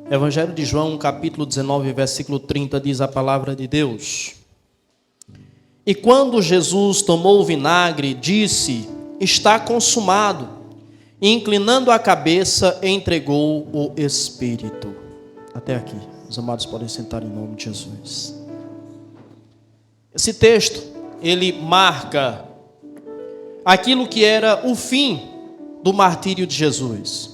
Evangelho de João, capítulo 19, versículo 30, diz a palavra de Deus. E quando Jesus tomou o vinagre, disse: está consumado. E inclinando a cabeça, entregou o Espírito. Até aqui. Os amados podem sentar em nome de Jesus. Esse texto, ele marca aquilo que era o fim do martírio de Jesus.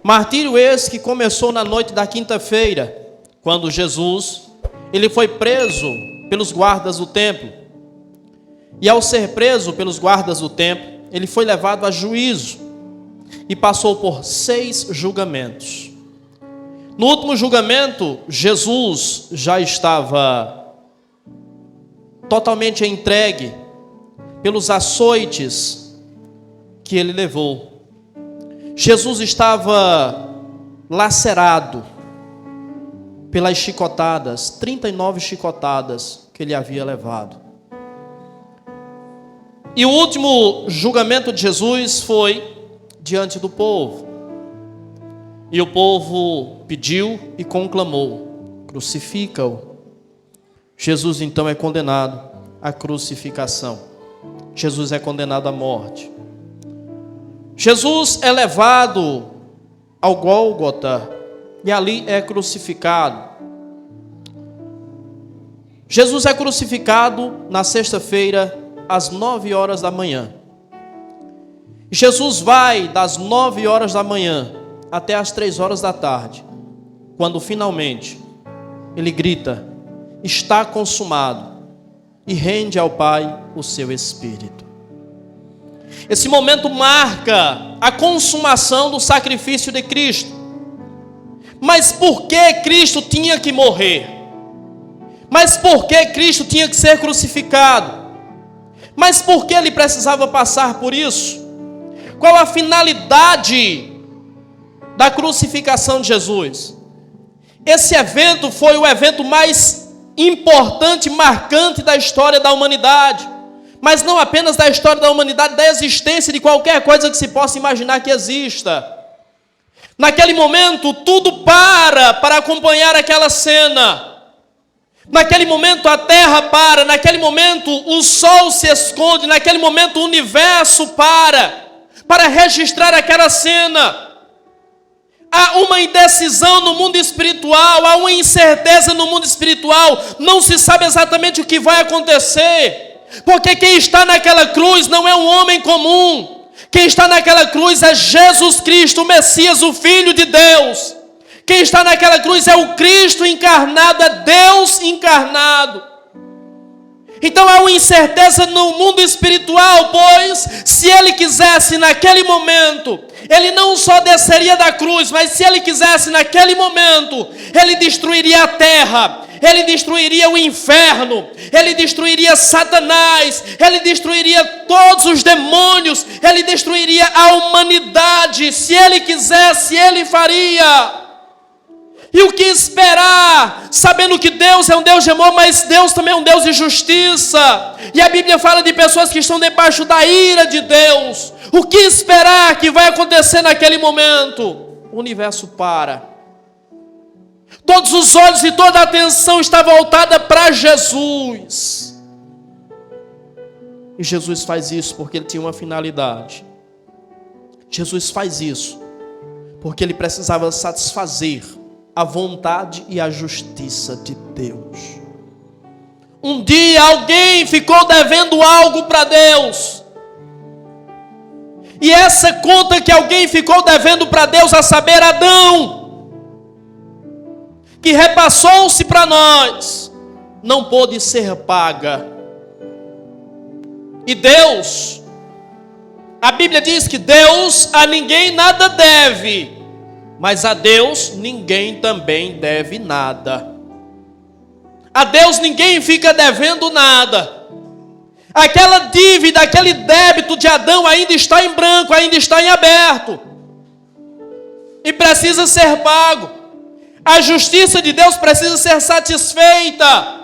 Martírio esse que começou na noite da quinta-feira, quando Jesus, ele foi preso pelos guardas do templo. E ao ser preso pelos guardas do templo, ele foi levado a juízo e passou por 6 julgamentos. No último julgamento, Jesus já estava totalmente entregue pelos açoites que ele levou. Jesus estava lacerado pelas chicotadas, 39 chicotadas que ele havia levado. E o último julgamento de Jesus foi diante do povo. E o povo pediu e conclamou: crucifica-o. Jesus então é condenado à crucificação. Jesus é condenado à morte. Jesus é levado ao Gólgota e ali é crucificado. Jesus é crucificado na sexta-feira às 9 horas da manhã. Jesus vai das 9 horas da manhã até às 3 horas da tarde, quando finalmente ele grita: está consumado, e rende ao Pai o seu Espírito. Esse momento marca a consumação do sacrifício de Cristo. Mas por que Cristo tinha que morrer? Mas por que Cristo tinha que ser crucificado? Mas por que ele precisava passar por isso? Qual a finalidade da crucificação de Jesus? Esse evento foi o evento mais importante e marcante da história da humanidade. Mas não apenas da história da humanidade, da existência de qualquer coisa que se possa imaginar que exista. Naquele momento, tudo para acompanhar aquela cena. Naquele momento, a terra para. Naquele momento, o sol se esconde. Naquele momento, o universo para registrar aquela cena. Há uma indecisão no mundo espiritual, há uma incerteza no mundo espiritual. Não se sabe exatamente o que vai acontecer. Porque quem está naquela cruz não é um homem comum. Quem está naquela cruz é Jesus Cristo, o Messias, o Filho de Deus. Quem está naquela cruz é o Cristo encarnado, é Deus encarnado. Então há uma incerteza no mundo espiritual, pois se ele quisesse naquele momento, ele não só desceria da cruz, mas se ele quisesse naquele momento, ele destruiria a terra. Ele destruiria o inferno, ele destruiria Satanás, ele destruiria todos os demônios, ele destruiria a humanidade. Se ele quisesse, ele faria. E o que esperar, sabendo que Deus é um Deus de amor, mas Deus também é um Deus de justiça. E a Bíblia fala de pessoas que estão debaixo da ira de Deus. O que esperar que vai acontecer naquele momento? O universo para. Todos os olhos e toda a atenção está voltada para Jesus. E Jesus faz isso porque ele tinha uma finalidade. Jesus faz isso porque ele precisava satisfazer a vontade e a justiça de Deus. Um dia alguém ficou devendo algo para Deus. E essa conta que alguém ficou devendo para Deus, a saber, Adão, que repassou-se para nós, não pôde ser paga. E Deus, a Bíblia diz que Deus a ninguém nada deve, mas a Deus ninguém também deve nada. A Deus ninguém fica devendo nada. Aquela dívida, aquele débito de Adão ainda está em branco, ainda está em aberto. E precisa ser pago. A justiça de Deus precisa ser satisfeita.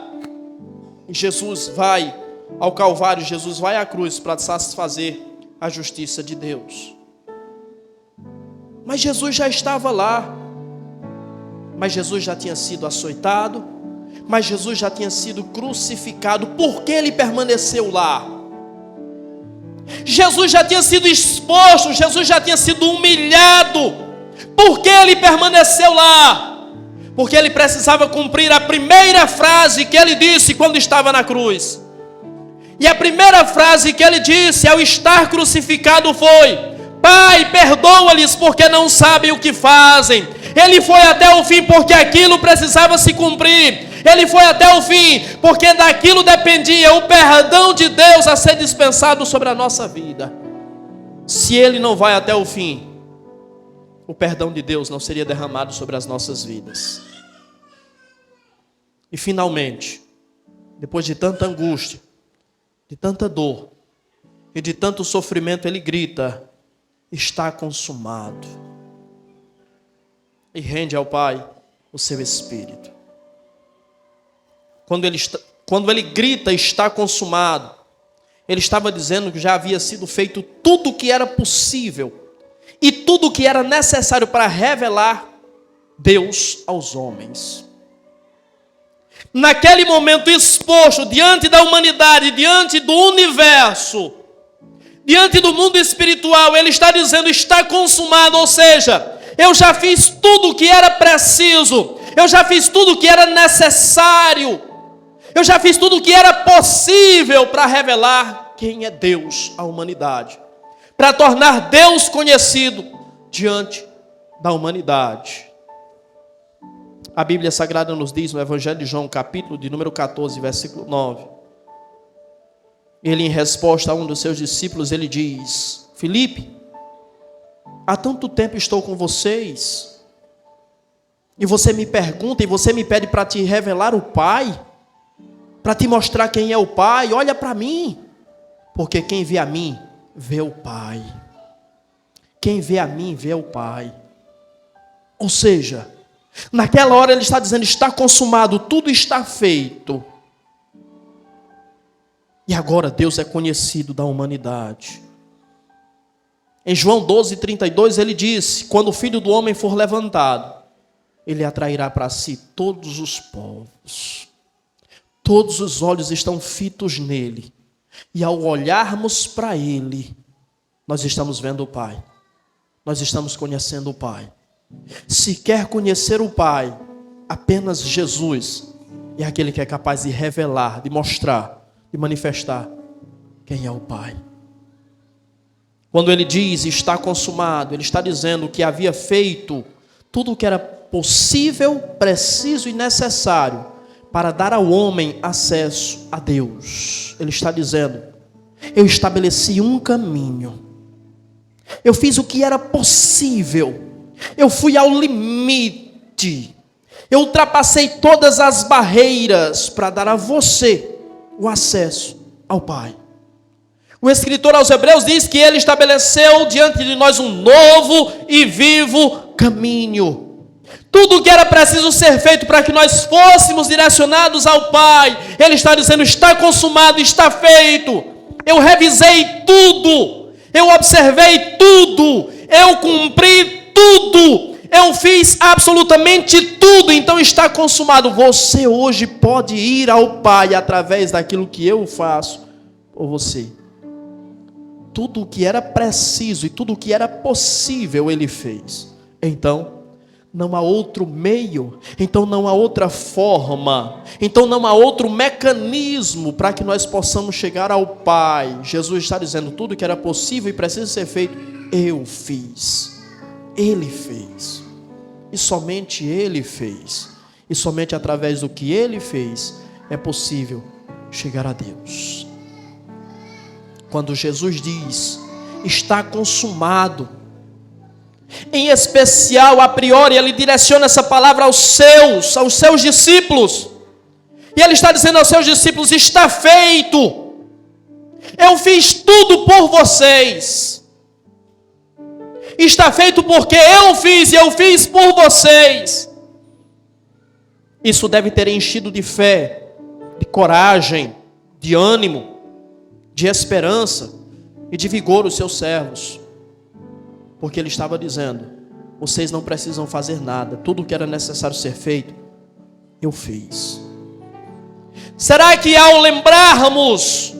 E Jesus vai ao Calvário, Jesus vai à cruz para satisfazer a justiça de Deus. Mas Jesus já estava lá. mas Jesus já tinha sido açoitado, mas Jesus já tinha sido crucificado. Por que ele permaneceu lá? Jesus já tinha sido exposto, Jesus já tinha sido humilhado. Por que ele permaneceu lá? Porque ele precisava cumprir a primeira frase que ele disse quando estava na cruz. E a primeira frase que ele disse ao estar crucificado foi: Pai, perdoa-lhes porque não sabem o que fazem. Ele foi até o fim porque aquilo precisava se cumprir. Ele foi até o fim porque daquilo dependia o perdão de Deus a ser dispensado sobre a nossa vida. Se ele não vai até o fim, o perdão de Deus não seria derramado sobre as nossas vidas. E finalmente, depois de tanta angústia, de tanta dor e de tanto sofrimento, ele grita: está consumado. E rende ao Pai o seu espírito. Quando ele grita, está consumado, ele estava dizendo que já havia sido feito tudo o que era possível e tudo o que era necessário para revelar Deus aos homens. Naquele momento exposto diante da humanidade, diante do universo, diante do mundo espiritual, ele está dizendo: está consumado, ou seja, eu já fiz tudo o que era preciso, eu já fiz tudo o que era necessário, eu já fiz tudo o que era possível para revelar quem é Deus à humanidade, para tornar Deus conhecido diante da humanidade. A Bíblia Sagrada nos diz no Evangelho de João, capítulo de número 14, versículo 9. Ele, em resposta a um dos seus discípulos, ele diz: Filipe, há tanto tempo estou com vocês, e você me pergunta, e você me pede para te revelar o Pai, para te mostrar quem é o Pai. Olha para mim, porque quem vê a mim, vê o Pai. Quem vê a mim, vê o Pai. Ou seja, naquela hora ele está dizendo: está consumado, tudo está feito. E agora Deus é conhecido da humanidade. Em João 12:32 ele disse: quando o Filho do Homem for levantado, ele atrairá para si todos os povos. Todos os olhos estão fitos nele. E ao olharmos para ele, nós estamos vendo o Pai. Nós estamos conhecendo o Pai. Se quer conhecer o Pai, apenas Jesus é aquele que é capaz de revelar, de mostrar, de manifestar quem é o Pai. Quando ele diz está consumado, ele está dizendo que havia feito tudo o que era possível, preciso e necessário para dar ao homem acesso a Deus. Ele está dizendo: eu estabeleci um caminho, eu fiz o que era possível, eu fui ao limite, eu ultrapassei todas as barreiras para dar a você o acesso ao Pai. O escritor aos Hebreus diz que ele estabeleceu diante de nós um novo e vivo caminho. Tudo o que era preciso ser feito para que nós fôssemos direcionados ao Pai, ele está dizendo: está consumado, está feito. Eu revisei tudo, eu observei tudo, eu cumpri tudo, eu fiz absolutamente tudo, então está consumado. Você hoje pode ir ao Pai através daquilo que eu faço por você. Tudo o que era preciso e tudo o que era possível ele fez. Então não há outro meio, então não há outra forma, então não há outro mecanismo para que nós possamos chegar ao Pai. Jesus está dizendo: tudo que era possível e preciso ser feito, eu fiz. Ele fez. E somente Ele fez. E somente através do que Ele fez é possível chegar a Deus. Quando Jesus diz está consumado, em especial, a priori, ele direciona essa palavra aos seus discípulos. E ele está dizendo aos seus discípulos: está feito. Eu fiz tudo por vocês. Está feito porque eu fiz e eu fiz por vocês. Isso deve ter enchido de fé, de coragem, de ânimo, de esperança e de vigor os seus servos. Porque ele estava dizendo: vocês não precisam fazer nada. Tudo o que era necessário ser feito, eu fiz. Será que ao lembrarmos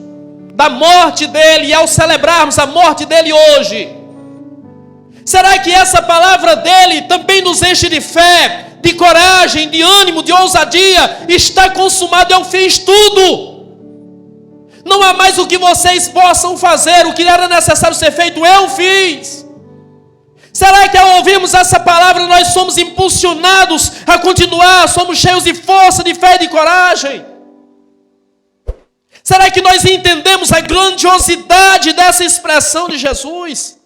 da morte dele e ao celebrarmos a morte dele hoje, será que essa palavra dele também nos enche de fé, de coragem, de ânimo, de ousadia? Está consumado, eu fiz tudo. Não há mais o que vocês possam fazer, o que era necessário ser feito, eu fiz. Será que ao ouvirmos essa palavra nós somos impulsionados a continuar, somos cheios de força, de fé e de coragem? Será que nós entendemos a grandiosidade dessa expressão de Jesus?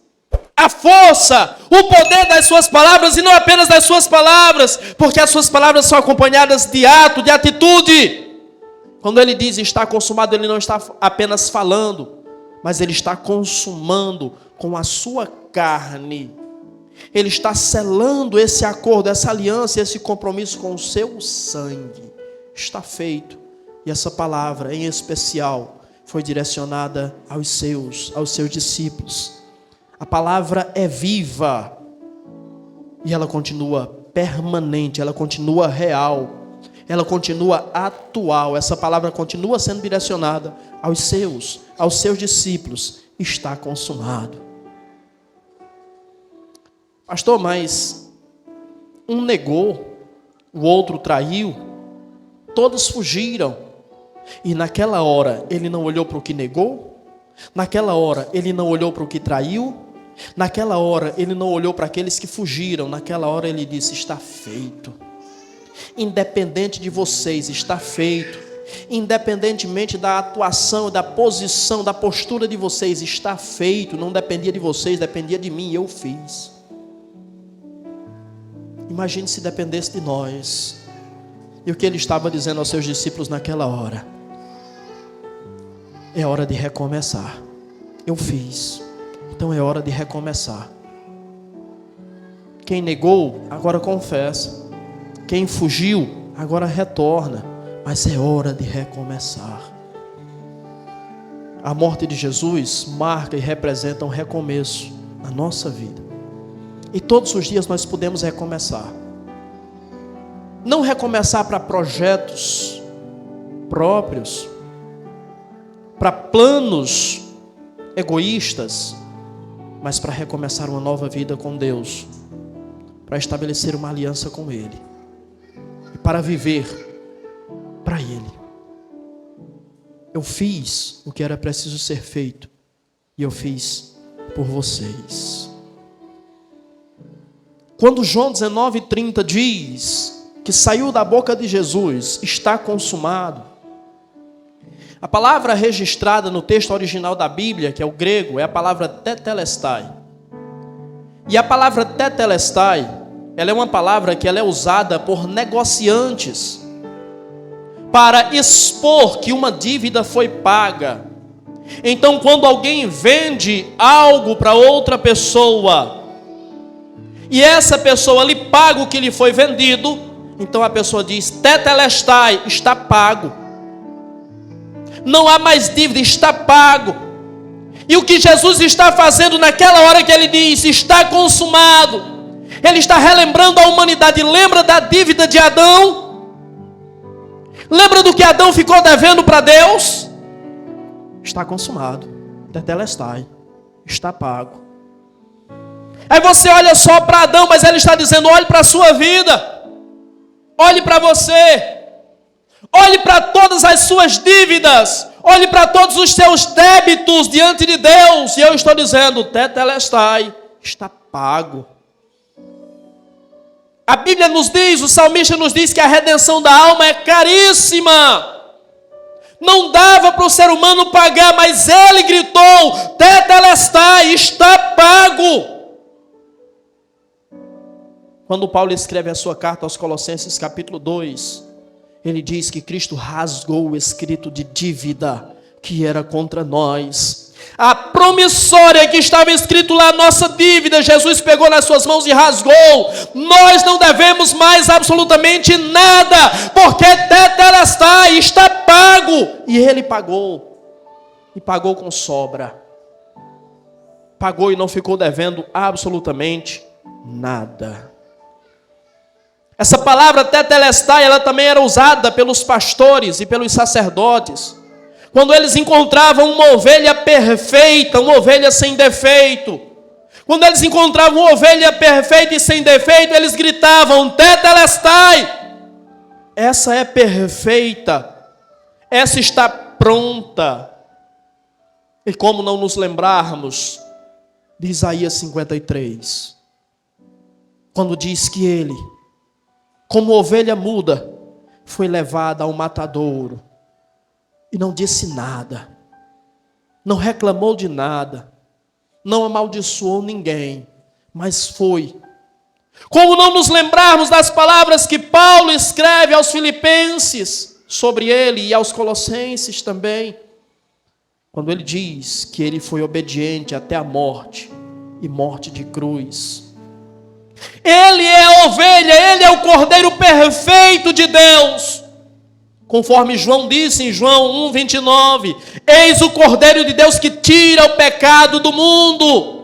A força, o poder das suas palavras, e não apenas das suas palavras, porque as suas palavras são acompanhadas de ato, de atitude. Quando ele diz está consumado, ele não está apenas falando, mas ele está consumando com a sua carne. Ele está selando esse acordo, essa aliança, esse compromisso com o seu sangue. Está feito. E essa palavra, em especial, foi direcionada aos seus discípulos. A palavra é viva. E ela continua permanente, ela continua real. Ela continua atual. Essa palavra continua sendo direcionada aos seus discípulos. Está consumado. Pastor, mas um negou, o outro traiu, todos fugiram. E naquela hora ele não olhou para o que negou, naquela hora ele não olhou para o que traiu, naquela hora ele não olhou para aqueles que fugiram, naquela hora ele disse: está feito. Independente de vocês, está feito. Independentemente da atuação, da posição, da postura de vocês, está feito. Não dependia de vocês, dependia de mim, eu fiz. Imagine se dependesse de nós. E o que ele estava dizendo aos seus discípulos naquela hora? É hora de recomeçar. Eu fiz, então é hora de recomeçar. Quem negou, agora confessa. Quem fugiu, agora retorna. Mas é hora de recomeçar. A morte de Jesus marca e representa um recomeço na nossa vida. E todos os dias nós podemos recomeçar. Não recomeçar para projetos próprios, para planos egoístas, mas para recomeçar uma nova vida com Deus, para estabelecer uma aliança com Ele, e para viver para Ele. Eu fiz o que era preciso ser feito, e eu fiz por vocês. Quando João 19:30 diz que saiu da boca de Jesus, está consumado. A palavra registrada no texto original da Bíblia, que é o grego, é a palavra tetelestai. E a palavra tetelestai, ela é uma palavra que ela é usada por negociantes para expor que uma dívida foi paga. Então, quando alguém vende algo para outra pessoa, e essa pessoa lhe paga o que lhe foi vendido, então a pessoa diz: tetelestai, está pago. Não há mais dívida, está pago. E o que Jesus está fazendo naquela hora que ele diz está consumado, ele está relembrando a humanidade. Lembra da dívida de Adão? Lembra do que Adão ficou devendo para Deus? Está consumado. Tetelestai, está pago. Aí você olha só para Adão, mas ele está dizendo: olhe para a sua vida. Olhe para você, olhe para todas as suas dívidas, olhe para todos os seus débitos diante de Deus. E eu estou dizendo: tetelestai, está pago. A Bíblia nos diz, o salmista nos diz que a redenção da alma é caríssima. Não dava para o ser humano pagar, mas ele gritou: tetelestai, está pago. Quando Paulo escreve a sua carta aos Colossenses, capítulo 2, ele diz que Cristo rasgou o escrito de dívida que era contra nós. A promissória que estava escrito lá, nossa dívida, Jesus pegou nas suas mãos e rasgou. Nós não devemos mais absolutamente nada, porque tetelestai, está pago. E ele pagou, e pagou com sobra. Pagou e não ficou devendo absolutamente nada. Essa palavra tetelestai, ela também era usada pelos pastores e pelos sacerdotes. Quando eles encontravam uma ovelha perfeita, uma ovelha sem defeito. Quando eles encontravam uma ovelha perfeita e sem defeito, eles gritavam, tetelestai. Essa é perfeita. Essa está pronta. E como não nos lembrarmos de Isaías 53, quando diz que ele, como ovelha muda, foi levado ao matadouro e não disse nada, não reclamou de nada, não amaldiçoou ninguém, mas foi. Como não nos lembrarmos das palavras que Paulo escreve aos Filipenses sobre ele e aos Colossenses também, quando ele diz que ele foi obediente até a morte e morte de cruz. Ele é a ovelha, ele é o cordeiro perfeito de Deus. Conforme João disse em João 1:29, eis o cordeiro de Deus que tira o pecado do mundo.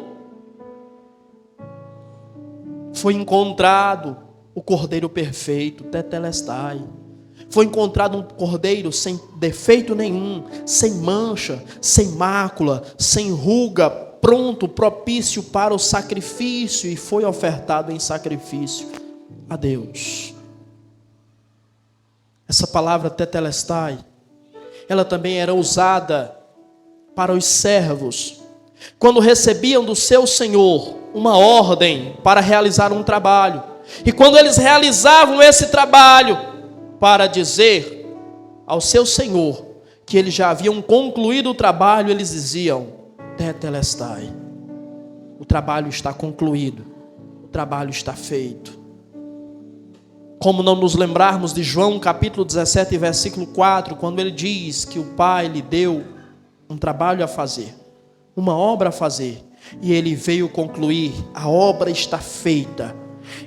Foi encontrado o cordeiro perfeito, tetelestai. Foi encontrado um cordeiro sem defeito nenhum, sem mancha, sem mácula, sem ruga, pronto, propício para o sacrifício, e foi ofertado em sacrifício a Deus. Essa palavra tetelestai, ela também era usada para os servos, quando recebiam do seu senhor uma ordem para realizar um trabalho, e quando eles realizavam esse trabalho, para dizer ao seu senhor que eles já haviam concluído o trabalho, eles diziam, tetelestai, o trabalho está concluído, o trabalho está feito. Como não nos lembrarmos de João capítulo 17, versículo 4, quando ele diz que o Pai lhe deu um trabalho a fazer, uma obra a fazer, e ele veio concluir, a obra está feita.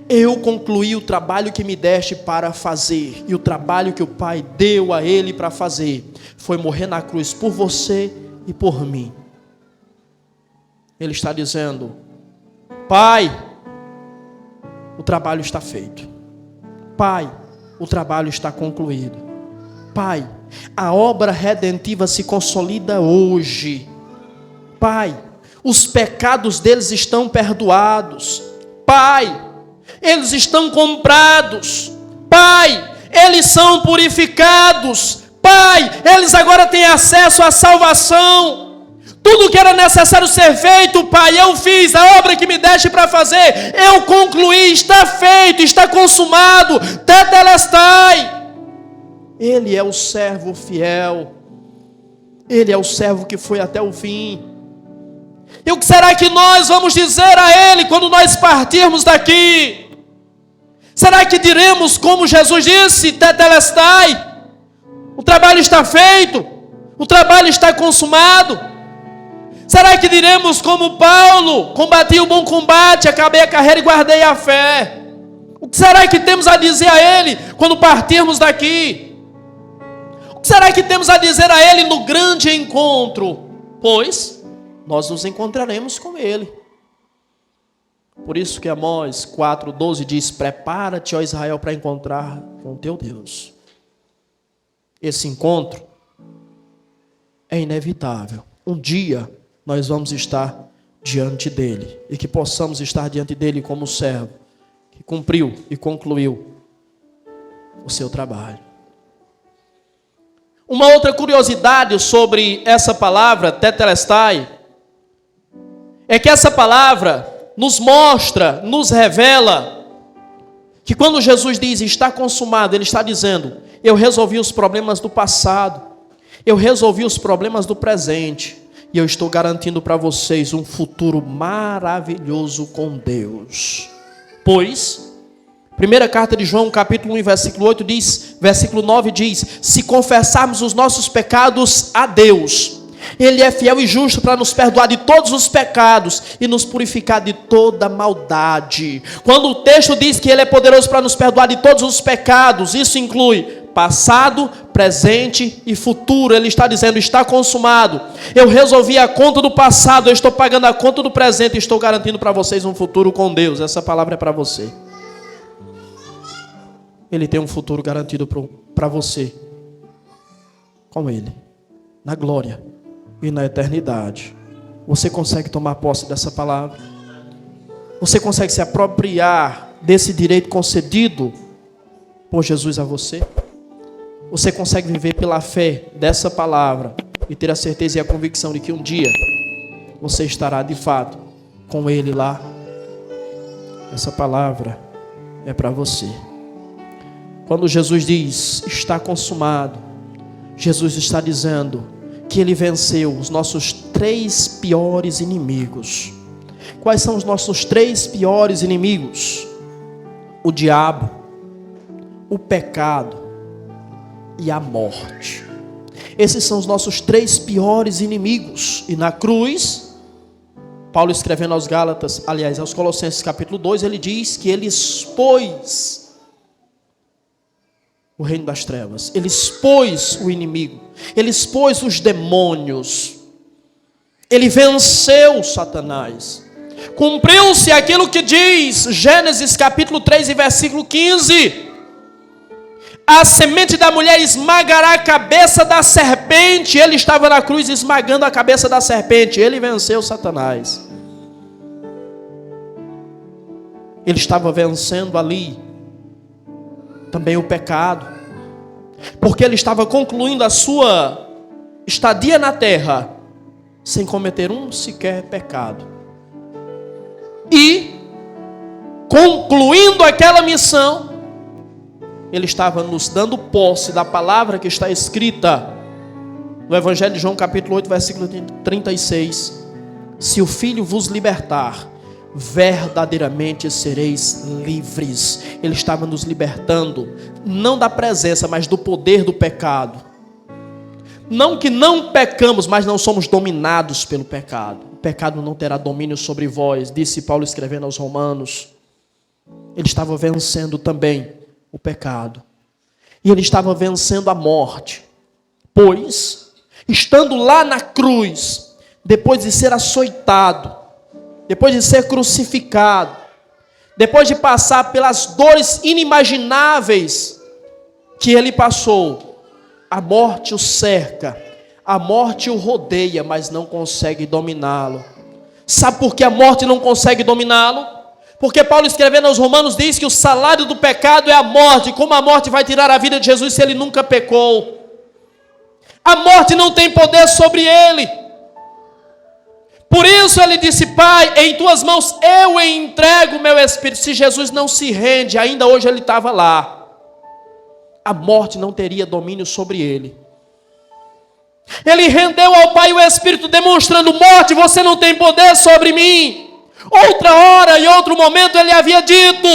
Eu concluí o trabalho que me deste para fazer, e o trabalho que o Pai deu a ele para fazer, foi morrer na cruz por você e por mim. Ele está dizendo, Pai, o trabalho está feito. Pai, o trabalho está concluído. Pai, a obra redentiva se consolida hoje. Pai, os pecados deles estão perdoados. Pai, eles estão comprados. Pai, eles são purificados. Pai, eles agora têm acesso à salvação. Tudo que era necessário ser feito, Pai, eu fiz. A obra que me deste para fazer, eu concluí. Está feito, está consumado. Tetelestai. Ele é o servo fiel. Ele é o servo que foi até o fim. E o que será que nós vamos dizer a Ele quando nós partirmos daqui? Será que diremos como Jesus disse, tetelestai? O trabalho está feito, o trabalho está consumado. Será que diremos como Paulo, combati o bom combate, acabei a carreira e guardei a fé? O que será que temos a dizer a Ele quando partirmos daqui? O que será que temos a dizer a Ele no grande encontro? Pois nós nos encontraremos com Ele. Por isso que Amós 4:12 diz, prepara-te, ó Israel, para encontrar com o teu Deus. Esse encontro é inevitável. Um dia nós vamos estar diante dele, e que possamos estar diante dele como servo, que cumpriu e concluiu o seu trabalho. Uma outra curiosidade sobre essa palavra, tetelestai, é que essa palavra nos mostra, nos revela, que quando Jesus diz, está consumado, Ele está dizendo, eu resolvi os problemas do passado, eu resolvi os problemas do presente, e eu estou garantindo para vocês um futuro maravilhoso com Deus. Pois, primeira carta de João, capítulo 1, versículo 8 diz, versículo 9 diz, se confessarmos os nossos pecados a Deus, Ele é fiel e justo para nos perdoar de todos os pecados e nos purificar de toda maldade. Quando o texto diz que Ele é poderoso para nos perdoar de todos os pecados, isso inclui passado, presente e futuro. Ele está dizendo: está consumado. Eu resolvi a conta do passado, eu estou pagando a conta do presente e estou garantindo para vocês um futuro com Deus. Essa palavra é para você. Ele tem um futuro garantido para você com Ele, na glória e na eternidade. Você consegue tomar posse dessa palavra? Você consegue se apropriar desse direito concedido por Jesus a você? Você consegue viver pela fé dessa palavra e ter a certeza e a convicção de que um dia você estará de fato com Ele lá? Essa palavra é para você. Quando Jesus diz: está consumado, Jesus está dizendo que Ele venceu os nossos 3 piores inimigos. Quais são os nossos 3 piores inimigos? O diabo, o pecado e a morte. Esses são os nossos 3 piores inimigos. E na cruz, Paulo escrevendo aos Gálatas, aliás, aos Colossenses capítulo 2, ele diz que ele expôs o reino das trevas. Ele expôs o inimigo. Ele expôs os demônios. Ele venceu Satanás. Cumpriu-se aquilo que diz Gênesis capítulo 3 e versículo 15. A semente da mulher esmagará a cabeça da serpente. Ele estava na cruz esmagando a cabeça da serpente. Ele venceu Satanás. Ele estava vencendo ali também o pecado, porque ele estava concluindo a sua estadia na terra sem cometer um sequer pecado. E concluindo aquela missão, ele estava nos dando posse da palavra que está escrita no Evangelho de João capítulo 8, versículo 36. Se o Filho vos libertar, verdadeiramente sereis livres. Ele estava nos libertando, não da presença, mas do poder do pecado. Não que não pecamos, mas não somos dominados pelo pecado. O pecado não terá domínio sobre vós, disse Paulo escrevendo aos Romanos. Ele estava vencendo também o pecado. E ele estava vencendo a morte. Pois, estando lá na cruz, depois de ser açoitado, depois de ser crucificado, depois de passar pelas dores inimagináveis que ele passou, a morte o cerca, a morte o rodeia, mas não consegue dominá-lo. Sabe por que a morte não consegue dominá-lo? Porque Paulo escrevendo aos Romanos diz que o salário do pecado é a morte. Como a morte vai tirar a vida de Jesus se ele nunca pecou? A morte não tem poder sobre ele. Por isso ele disse: Pai, em tuas mãos eu entrego o meu espírito. Se Jesus não se rende, ainda hoje ele estava lá, a morte não teria domínio sobre ele. Ele rendeu ao Pai o espírito, demonstrando: morte, você não tem poder sobre mim. Outra hora, em outro momento, ele havia dito: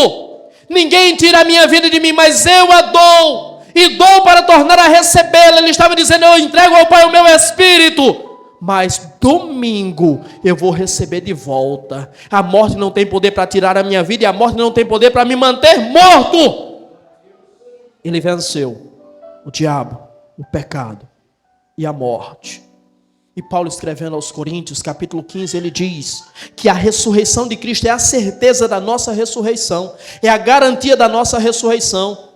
ninguém tira a minha vida de mim, mas eu a dou, e dou para tornar a recebê-la. Ele estava dizendo: eu entrego ao Pai o meu espírito, mas domingo eu vou receber de volta. A morte não tem poder para tirar a minha vida, e a morte não tem poder para me manter morto. Ele venceu o diabo, o pecado e a morte. E Paulo escrevendo aos Coríntios, capítulo 15, ele diz que a ressurreição de Cristo é a certeza da nossa ressurreição, é a garantia da nossa ressurreição.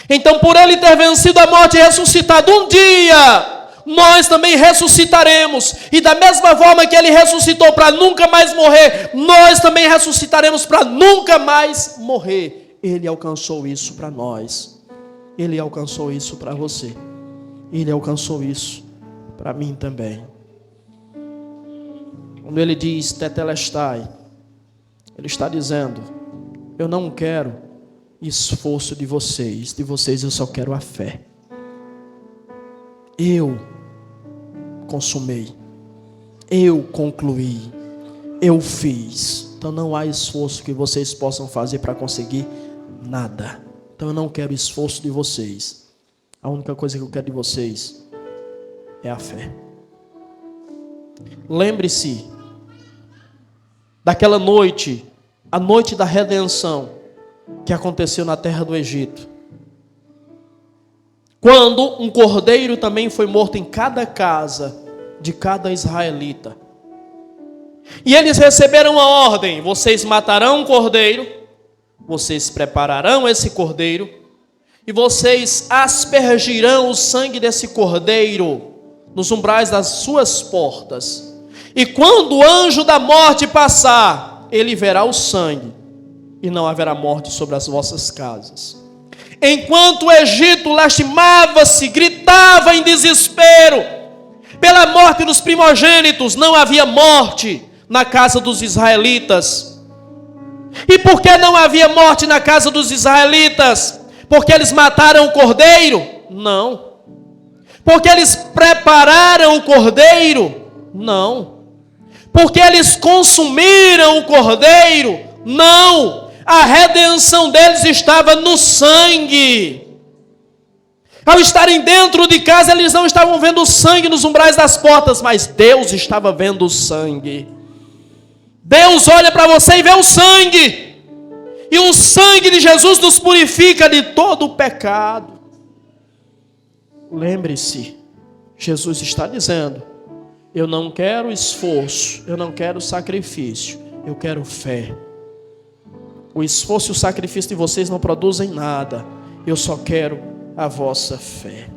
Então, por ele ter vencido a morte e ressuscitado um dia, nós também ressuscitaremos. E da mesma forma que ele ressuscitou para nunca mais morrer, nós também ressuscitaremos para nunca mais morrer. Ele alcançou isso para nós. Ele alcançou isso para você. Ele alcançou isso para mim também. Quando ele diz tetelestai, ele está dizendo: eu não quero esforço de vocês eu só quero a fé. Eu consumei, eu concluí, eu fiz. Então não há esforço que vocês possam fazer para conseguir nada. Então eu não quero esforço de vocês. A única coisa que eu quero de vocês é a fé. Lembre-se daquela noite, a noite da redenção, que aconteceu na terra do Egito. quando um cordeiro também foi morto em cada casa de cada israelita. E eles receberam a ordem: vocês matarão um cordeiro, vocês prepararão esse cordeiro, e vocês aspergirão o sangue desse cordeiro nos umbrais das suas portas. E quando o anjo da morte passar, ele verá o sangue, e não haverá morte sobre as vossas casas. Enquanto o Egito lastimava-se, gritava em desespero pela morte dos primogênitos, não havia morte na casa dos israelitas. E por que não havia morte na casa dos israelitas? Porque eles mataram o cordeiro? Não. Porque eles prepararam o cordeiro? Não. Porque eles consumiram o cordeiro? Não. A redenção deles estava no sangue. Ao estarem dentro de casa, eles não estavam vendo o sangue nos umbrais das portas, mas Deus estava vendo o sangue. Deus olha para você e vê o sangue. E o sangue de Jesus nos purifica de todo o pecado. Lembre-se, Jesus está dizendo: eu não quero esforço, eu não quero sacrifício, eu quero fé. O esforço e o sacrifício de vocês não produzem nada. Eu só quero a vossa fé.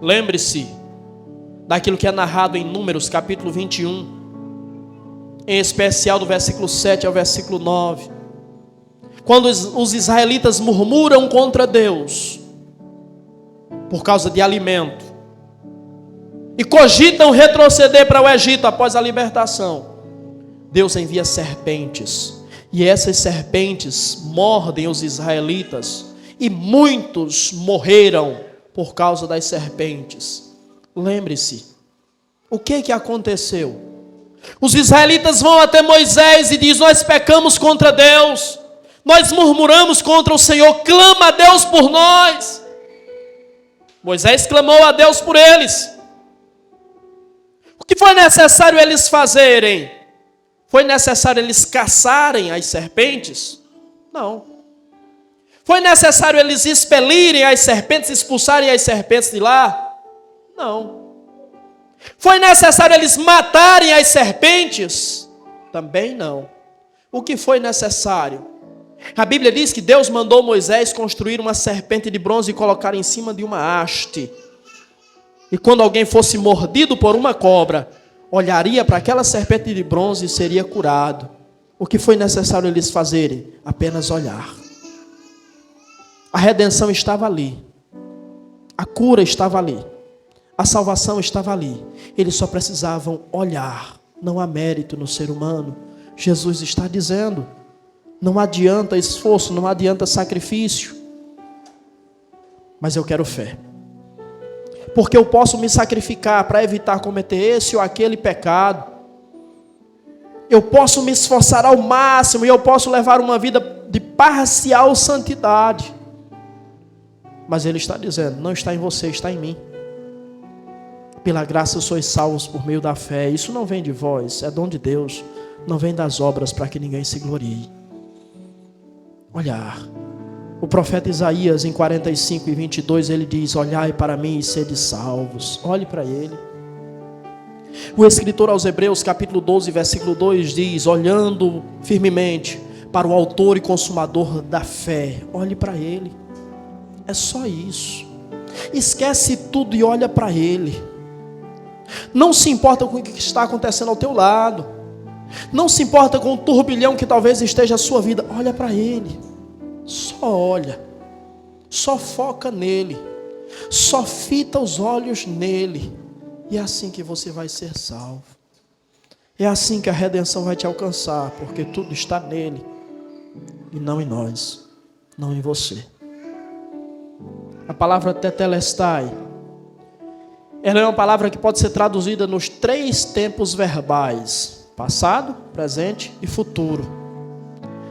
Lembre-se daquilo que é narrado em Números capítulo 21, em especial do versículo 7 ao versículo 9. Quando os israelitas murmuram contra Deus por causa de alimento e cogitam retroceder para o Egito após a libertação, Deus envia serpentes, e essas serpentes mordem os israelitas, e muitos morreram por causa das serpentes. Lembre-se, o que aconteceu? Os israelitas vão até Moisés e dizem: nós pecamos contra Deus, nós murmuramos contra o Senhor, clama a Deus por nós. Moisés clamou a Deus por eles. O que foi necessário eles fazerem? Foi necessário eles caçarem as serpentes? Não. Foi necessário eles expelirem as serpentes, expulsarem as serpentes de lá? Não. Foi necessário eles matarem as serpentes? Também não. O que foi necessário? A Bíblia diz que Deus mandou Moisés construir uma serpente de bronze e colocar em cima de uma haste. E quando alguém fosse mordido por uma cobra, olharia para aquela serpente de bronze e seria curado. O que foi necessário eles fazerem? Apenas olhar. A redenção estava ali. A cura estava ali. A salvação estava ali. Eles só precisavam olhar. Não há mérito no ser humano. Jesus está dizendo: não adianta esforço, não adianta sacrifício. Mas eu quero fé. Porque eu posso me sacrificar para evitar cometer esse ou aquele pecado. Eu posso me esforçar ao máximo e eu posso levar uma vida de parcial santidade. Mas Ele está dizendo: não está em você, está em mim. Pela graça sois salvos por meio da fé. Isso não vem de vós, é dom de Deus. Não vem das obras para que ninguém se glorie. Olhar. O profeta Isaías, em 45:22, ele diz: olhai para mim e sede salvos. Olhe para ele. O escritor aos Hebreus, capítulo 12, versículo 2, diz: olhando firmemente para o autor e consumador da fé. Olhe para ele. É só isso. Esquece tudo e olha para ele. Não se importa com o que está acontecendo ao teu lado. Não se importa com o turbilhão que talvez esteja a sua vida. Olha para ele. Só olha, só foca nele, só fita os olhos nele, e é assim que você vai ser salvo. É assim que a redenção vai te alcançar, porque tudo está nele, e não em nós, não em você. A palavra tetelestai, ela é uma palavra que pode ser traduzida nos 3 tempos verbais: passado, presente e futuro.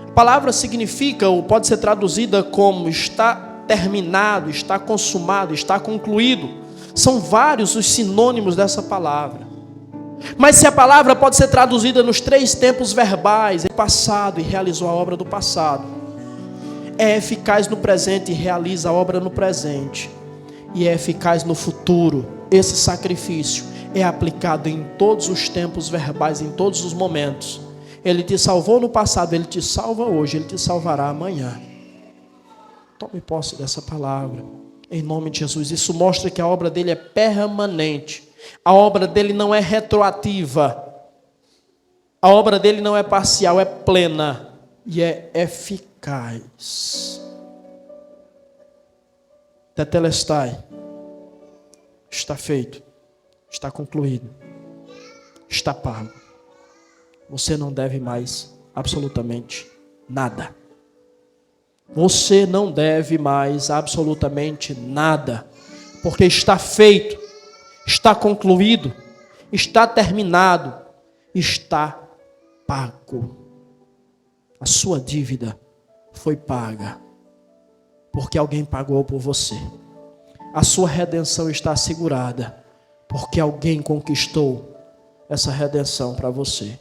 A palavra significa, ou pode ser traduzida como está terminado, está consumado, está concluído. São vários os sinônimos dessa palavra. Mas se a palavra pode ser traduzida nos 3 tempos verbais, em passado, e realizou a obra do passado, é eficaz no presente e realiza a obra no presente, e é eficaz no futuro. Esse sacrifício é aplicado em todos os tempos verbais, em todos os momentos. Ele te salvou no passado, Ele te salva hoje, Ele te salvará amanhã. Tome posse dessa palavra, em nome de Jesus. Isso mostra que a obra dele é permanente. A obra dele não é retroativa. A obra dele não é parcial, é plena e é eficaz. Tetelestai. Está feito. Está concluído. Está pago. Você não deve mais absolutamente nada. Você não deve mais absolutamente nada, porque está feito, está concluído, está terminado, está pago. A sua dívida foi paga, porque alguém pagou por você. A sua redenção está assegurada, porque alguém conquistou essa redenção para você.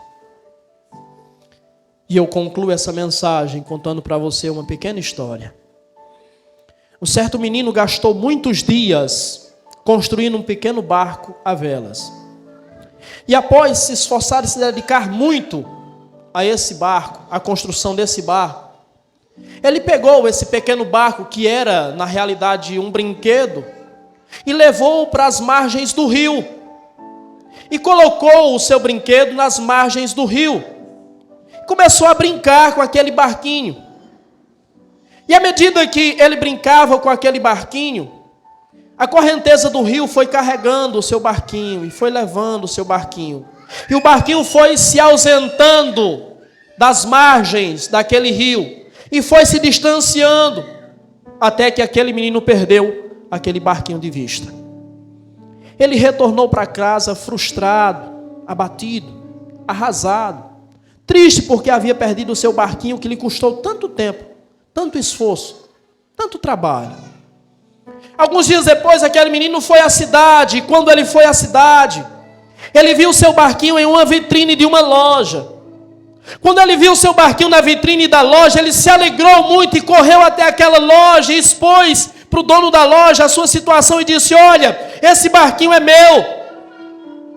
E eu concluo essa mensagem contando para você uma pequena história. Um certo menino gastou muitos dias construindo um pequeno barco a velas. E após se esforçar e se dedicar muito a esse barco, a construção desse barco, ele pegou esse pequeno barco, que era na realidade um brinquedo, e levou para as margens do rio. E colocou o seu brinquedo nas margens do rio. Começou a brincar com aquele barquinho. E à medida que ele brincava com aquele barquinho, a correnteza do rio foi carregando o seu barquinho e foi levando o seu barquinho. E o barquinho foi se ausentando das margens daquele rio e foi se distanciando até que aquele menino perdeu aquele barquinho de vista. Ele retornou para casa frustrado, abatido, arrasado, triste porque havia perdido o seu barquinho que lhe custou tanto tempo, tanto esforço, tanto trabalho. Alguns dias depois, aquele menino foi à cidade, e quando ele foi à cidade, ele viu o seu barquinho em uma vitrine de uma loja. Quando ele viu o seu barquinho na vitrine da loja, ele se alegrou muito e correu até aquela loja e expôs para o dono da loja a sua situação e disse: olha, esse barquinho é meu,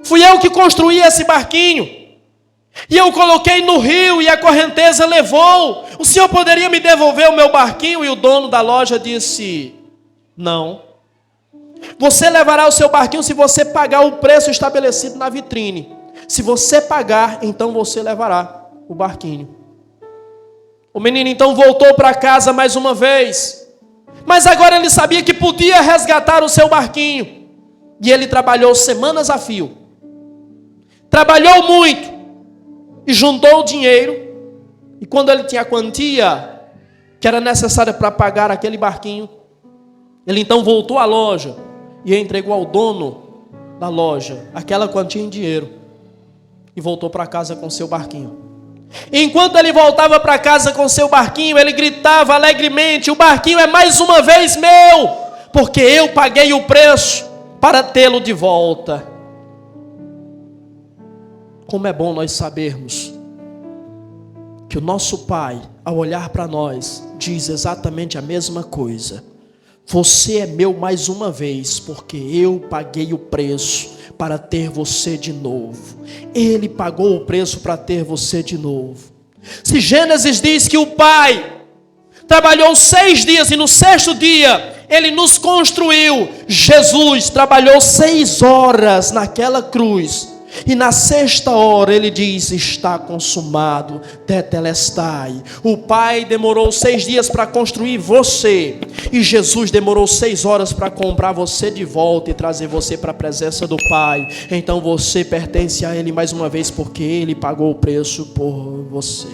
fui eu que construí esse barquinho. E eu coloquei no rio e a correnteza levou. O senhor poderia me devolver o meu barquinho? E o dono da loja disse: não. Você levará o seu barquinho se você pagar o preço estabelecido na vitrine. Se você pagar, então você levará o barquinho. O menino então voltou para casa mais uma vez. Mas agora ele sabia que podia resgatar o seu barquinho. E ele trabalhou semanas a fio. Trabalhou muito. E juntou o dinheiro, e quando ele tinha a quantia que era necessária para pagar aquele barquinho, ele então voltou à loja e entregou ao dono da loja aquela quantia em dinheiro e voltou para casa com seu barquinho. E enquanto ele voltava para casa com seu barquinho, ele gritava alegremente: o barquinho é mais uma vez meu, porque eu paguei o preço para tê-lo de volta. Como é bom nós sabermos que o nosso Pai, ao olhar para nós, diz exatamente a mesma coisa. Você é meu mais uma vez, porque eu paguei o preço para ter você de novo. Ele pagou o preço para ter você de novo. Se Gênesis diz que o Pai trabalhou 6 dias e no 6º dia Ele nos construiu, Jesus trabalhou 6 horas naquela cruz. E na 6ª hora ele diz: está consumado, tetelestai. O Pai demorou 6 dias para construir você, e Jesus demorou 6 horas para comprar você de volta e trazer você para a presença do Pai. Então você pertence a Ele mais uma vez, porque Ele pagou o preço por você.